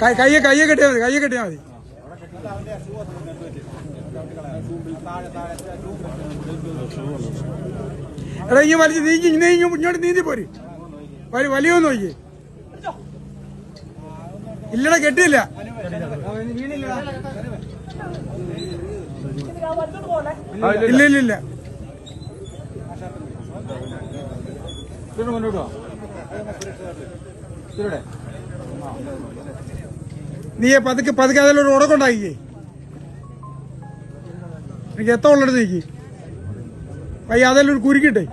കയ്യെ കെട്ടിയാ മതി. എടാ ഈ വലിച്ച് ഇങ്ങോട്ട് നീന്തി പോര്. വലിയൊന്നും നോക്കി ഇല്ലടാ, കെട്ടിയില്ല. ഇല്ല നീ പതുക്കെ അതിലൊരു ഉടക്കുണ്ടാക്കിക്കേ. എനിക്ക് എത്ര ഉള്ളത് നീക്കി പയ്യ അതിലൊരു കുരുക്കിട്ടെ.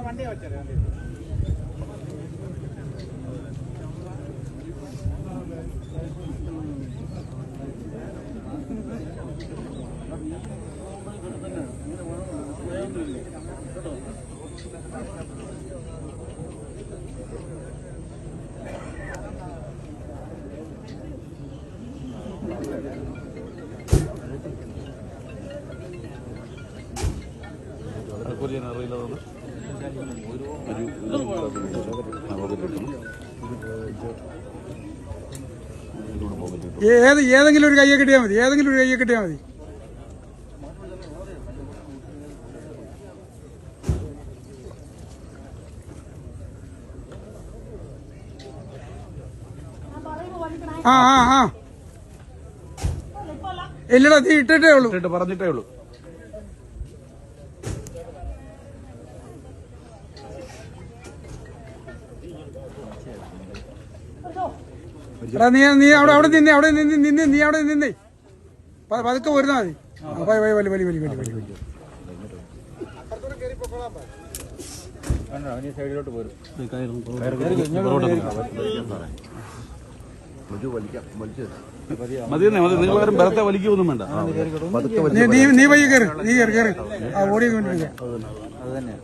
ഏതെങ്കിലും ഒരു കയ്യെ കിട്ടിയാൽ മതി. ഇല്ലടാ, നീ ഇട്ടിട്ടേ ഉള്ളൂ. പറഞ്ഞിട്ടേ ഉള്ളൂ. നീ അവിടെ നിന്നേ പതുക്കെ വരുന്നാ മതി. വലി സൈഡിലോട്ട് പോരും. നിങ്ങൾ ബലത്തെ വലിക്കൊന്നും വേണ്ട. നീ പയ്യെ കയറി ഓടി. അത് തന്നെ.